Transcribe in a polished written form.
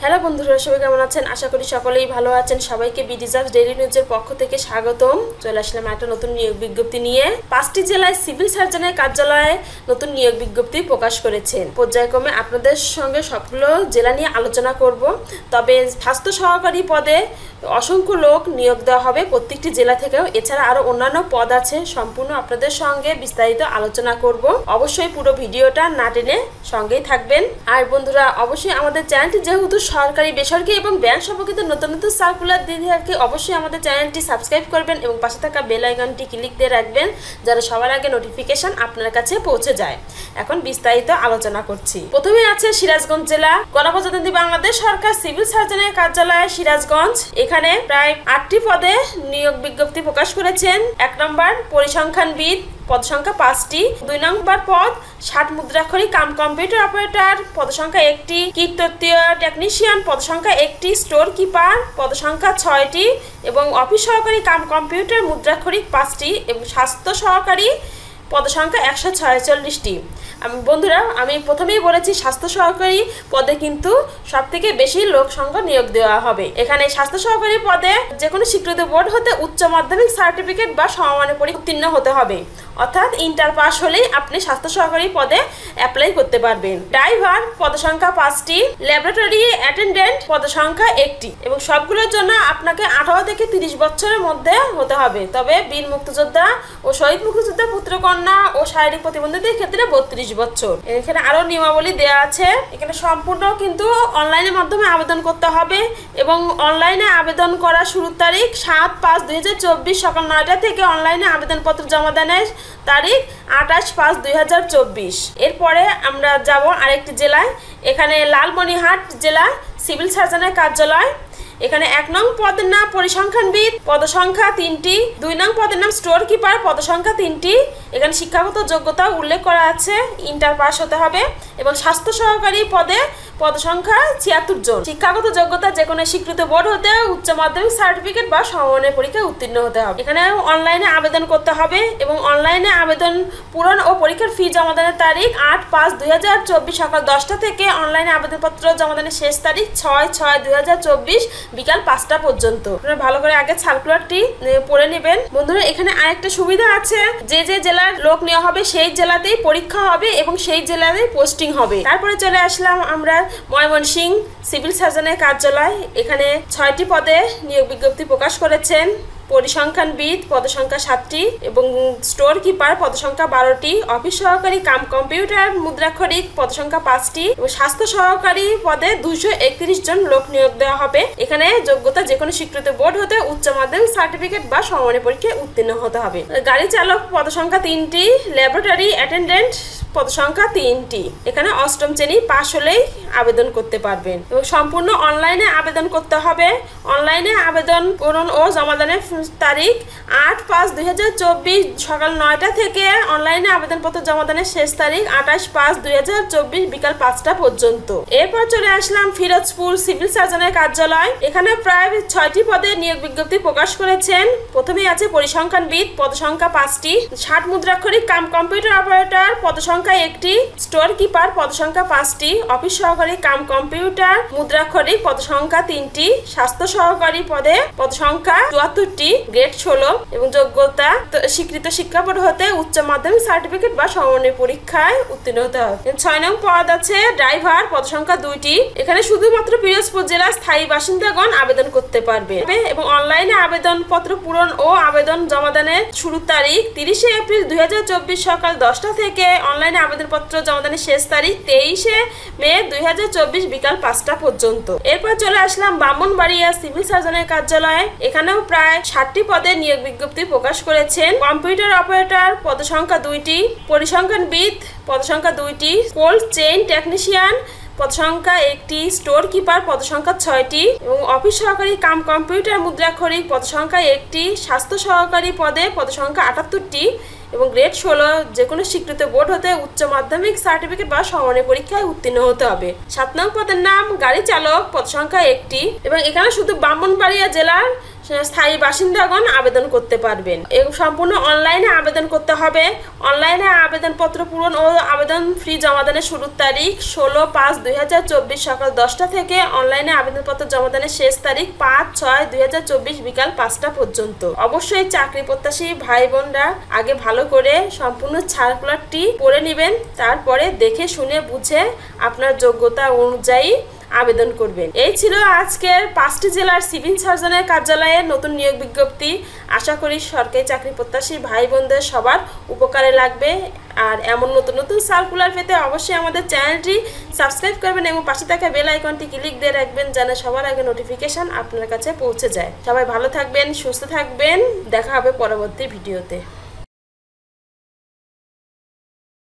Hello বন্ধুরা, সবাই কেমন আছেন? আশা করি সকলেই ভালো আছেন। সবাইকে বিডিজার্ভ ডেইলি নিউজের পক্ষ থেকে স্বাগতম। চলে আসলাম একটা নতুন নিয়োগ বিজ্ঞপ্তি নিয়ে। 5টি জেলায় সিভিল সার্জনের কার্যালয়ে নতুন নিয়োগ বিজ্ঞপ্তি প্রকাশ করেছেন। পর্যায়ক্রমে আপনাদের সঙ্গে সবগুলো জেলা নিয়ে আলোচনা করব। তবে স্বাস্থ্য সহকারী পদে অসংখ্য লোক নিয়োগ দেওয়া হবে প্রত্যেকটি জেলা থেকেও। এছাড়া আরো অন্যান্য পদ আছে, সম্পূর্ণ আপনাদের সঙ্গে বিস্তারিত আলোচনা করব। অবশ্যই পুরো ভিডিওটা না টেনে সঙ্গেই থাকবেন। আর বন্ধুরা, অবশ্যই আমাদের চ্যানেলটি যেহেতু সরকারি, বেসরকারি এবং ব্যাংক সম্পর্কিত নতুন নতুন সার্কুলার দিয়ে থাকে, অবশ্যই আমাদের চ্যানেলটি সাবস্ক্রাইব করবেন এবং পাশে থাকা বেল আইকনটি ক্লিক দিয়ে রাখবেন, যাতে সবার আগে নোটিফিকেশন আপনার কাছে পৌঁছে যায়। এখন বিস্তারিত আলোচনা করছি। প্রথমে আছে সিরাজগঞ্জ জেলা। গণপ্রজাতন্ত্রী বাংলাদেশ সরকার সিভিল সার্জনের কার্যালয় সিরাজগঞ্জ, এখানে প্রায় 8টি পদে নিয়োগ বিজ্ঞপ্তি প্রকাশ করেছেন। 1 নম্বর পরিসংখ্যানবিদ, পদ সংখ্যা 5টি। 2 নম্বর পদ 60 মুদ্রাক্ষরিক কাম কম্পিউটার অপারেটর, পদ সংখ্যা 1টি। কীটতত্ত্বীয় টেকনিশিয়ান, পদ সংখ্যা 1টি। স্টোর কিপার, পদ সংখ্যা 6টি এবং অফিস সহকারী কাম কম্পিউটার মুদ্রাক্ষরিক 5টি এবং স্বাস্থ্য সহকারী পদ সংখ্যা 146টি। বন্ধুরা, আমি প্রথমেই বলেছি স্বাস্থ্য সহকারী পদে কিন্তু সবথেকে বেশি লোক সংখ্যা নিয়োগ দেওয়া হবে। এখানে স্বাস্থ্য সহকারী পদে যে কোনো স্বীকৃত বোর্ড হতে উচ্চ মাধ্যমিক সার্টিফিকেট বা সমমানের পরীক্ষা উত্তীর্ণ হতে হবে, অর্থাৎ ইন্টার পাস হলেই আপনি স্বাস্থ্য সহকারী পদে অ্যাপ্লাই করতে পারবেন। ড্রাইভার, পদ সংখ্যা 5টি। ল্যাবরেটরি অ্যাটেন্ডেন্ট, পদ সংখ্যা 1টি এবং সবগুলোর জন্য আপনাকে 18 থেকে 30 বছরের মধ্যে হতে হবে। তবে বীর মুক্তিযোদ্ধা ও শহীদ মুক্তিযোদ্ধা পুত্রকন্যা ও শারীরিক প্রতিবন্ধীদের ক্ষেত্রে 32 বছর। এখানে আরো নিয়মাবলী দেওয়া আছে। এখানে সম্পূর্ণ কিন্তু অনলাইনের মাধ্যমে আবেদন করতে হবে এবং অনলাইনে আবেদন করার শুরুর তারিখ 7/5/2024 সকাল 9টা থেকে অনলাইনে আবেদনপত্র জমা দেনের তারিখ 28/5/2024। এরপরে আমরা যাব আরেকটি জেলায়। এখানে লালমনিরহাট জেলা সিভিল সার্জনের কার্যালয়। এখানে 1 নং পদের নাম পরিসংখ্যানবিদ, পদ সংখ্যা 3টি। 2 নং পদের নাম স্টোর কিপার, পদ সংখ্যা 3টি। এখানে শিক্ষাগত যোগ্যতা উল্লেখ করা আছে, ইন্টার পাস হতে হবে এবং স্বাস্থ্য সহকারী পদে পদ সংখ্যা 76 জন। শিক্ষাগত যোগ্যতা যে কোনো স্বীকৃত বোর্ড হতে উচ্চ মাধ্যমিক সার্টিফিকেট বা সমমানের পরীক্ষায় উত্তীর্ণ হতে হবে। এখানে অনলাইনে আবেদন করতে হবে এবং অনলাইনে আবেদন পূরণ ও পরীক্ষার ফি জমা দানের তারিখ 8/5/2024 সকাল 10টা থেকে অনলাইনে আবেদনপত্র জমা দানের শেষ তারিখ 6/6/2024 বিকাল 5টা পর্যন্ত। আপনারা ভালো করে আগে সার্কুলারটি পড়ে নেবেন। বন্ধুরা, এখানে আরেকটা সুবিধা আছে, যে যে জেলার লোক নেওয়া হবে সেই জেলাতেই পরীক্ষা হবে এবং সেই জেলাতেই পোস্টিং হবে। তারপরে চলে আসলাম আমরা ময়মনসিংহ সিভিল সার্জনের কার্যালয়। এখানে 6টি পদে নিয়োগ বিজ্ঞপ্তি প্রকাশ করেছেন। পরিসংখ্যানবিদ, পদ সংখ্যা 7টি এবং স্টোর কিপার, পদ সংখ্যা 12টি। অফিস সহকারী কাম কম্পিউটার মুদ্রাক্ষরিক, পদ সংখ্যা 5টি এবং স্বাস্থ্য সহকারী পদে 231 জন লোক নিয়োগ দেওয়া হবে। এখানে যোগ্যতা যে কোনো স্বীকৃত বোর্ড হতে উচ্চ মাধ্যমিক সার্টিফিকেট বা সমমানের পরীক্ষায় উত্তীর্ণ হতে হবে। গাড়ি চালক, পদ সংখ্যা 3টি। ল্যাবরেটরি অ্যাটেন্ডেন্ট, পদ সংখ্যা 3টি। এখানে 8ম শ্রেণী পাশ হলেই আবেদন করতে পারবেন এবং সম্পূর্ণ অনলাইনে আবেদন করতে হবে। অনলাইনে আবেদন পূরণ ও জমা দানের তারিখ 8/5/2024 সকাল 9টা থেকে অনলাইনে আবেদনপত্র জমা দানের শেষ তারিখ 28/5/2024 বিকাল 5টা পর্যন্ত। এরপর চলে আসলাম ফিরোজপুর সিভিল সার্জনের কার্যালয়। এখানে প্রায় 6টি পদে নিয়োগ বিজ্ঞপ্তি প্রকাশ করেছেন। প্রথমেই আছে পরিসংখ্যানবিদ, পদ সংখ্যা 5টি। 60 মুদ্রাক্ষরিক কাম কম্পিউটার অপারেটর, পদ সংখ্যা 1টি। স্টোর কিপার, পদ সংখ্যা 5টি। অফিস সহকারী কাম কম্পিউটার মুদ্রাক্ষরিক, পদ সংখ্যা 3টি। স্বাস্থ্য সহকারী পদে পদ সংখ্যা 74টি। গ্রেড 16 এবং যোগ্যতা স্বীকৃত শিক্ষা বোর্ড হতে উচ্চ মাধ্যমিক সার্টিফিকেট বা সমমানের পরীক্ষায় উত্তীর্ণ হতে হবে। 6 নং পদ আছে ড্রাইভার, পদ সংখ্যা 2টি। এখানে শুধুমাত্র পিরোজপুর জেলার স্থায়ী বাসিন্দাগণ আবেদন করতে পারবে এবং অনলাইনে আবেদনপত্র পূরণ ও আবেদন জমা দানের শুরুর তারিখ 30 এপ্রিল 2024 সকাল 10টা থেকে অনলাইনে আবেদনপত্র জমা দানের শেষ তারিখ 23 মে 2024 বিকাল 5টা পর্যন্ত। এরপর চলে আসলাম ব্রাহ্মণবাড়িয়া সিভিল সার্জনের কার্যালয়ে। এখানেও প্রায় 60টি পদে নিয়োগ বিজ্ঞপ্তি প্রকাশ করেছেন। কম্পিউটার অপারেটর, পদ সংখ্যা 2টি। পরিসংখ্যানবিদ, পদ সংখ্যা 2টি। কোল্ড চেইন টেকনিশিয়ান, পদ সংখ্যা 1টি। স্টোর কিপার, পদ সংখ্যা 6টি এবং অফিস সহকারী কাম কম্পিউটার মুদ্রাক্ষরিক, পদ সংখ্যা 1টি। স্বাস্থ্য সহকারী পদে পদ সংখ্যা 78টি এবং গ্রেড 16 যে কোনো স্বীকৃত বোর্ড হতে উচ্চ মাধ্যমিক সার্টিফিকেট বা সমমানের পরীক্ষায় উত্তীর্ণ হতে হবে। 7 নং পদের নাম গাড়ি চালক, পদ সংখ্যা 1টি এবং এখানে শুধু ব্রাহ্মণবাড়িয়া জেলার স্থায়ী বাসিন্দাগণ আবেদন করতে পারবেন। সম্পূর্ণ অনলাইনে আবেদন করতে হবে। অনলাইনে আবেদনপত্র পূরণ ও আবেদন ফি জমাদানের শুরুর তারিখ 16/5/2024 সকাল 10টা থেকে অনলাইনে আবেদনপত্র জমাদানের শেষ তারিখ 5/6/2024 বিকাল 5টা পর্যন্ত। অবশ্যই চাকরি প্রত্যাশী ভাই বোনরা আগে ভালো করে সম্পূর্ণ সার্কুলারটি পড়ে নেবেন, তারপরে দেখে শুনে বুঝে আপনার যোগ্যতা অনুযায়ী আবেদন করবেন। এই ছিল আজকের 5টি জেলার সিভিল সার্জনের কার্যালয়ের নতুন নিয়োগ বিজ্ঞপ্তি। আশা করি সরকারি চাকরি প্রত্যাশী ভাই বোনদের সবার উপকারে লাগবে। আর এমন নতুন নতুন সার্কুলার পেতে অবশ্যই আমাদের চ্যানেলটি সাবস্ক্রাইব করবেন এবং পাশে থাকা বেল আইকনটি ক্লিক দিয়ে রাখবেন যেন সবার আগে নোটিফিকেশন আপনার কাছে পৌঁছে যায়। সবাই ভালো থাকবেন, সুস্থ থাকবেন, দেখা হবে পরবর্তী ভিডিওতে।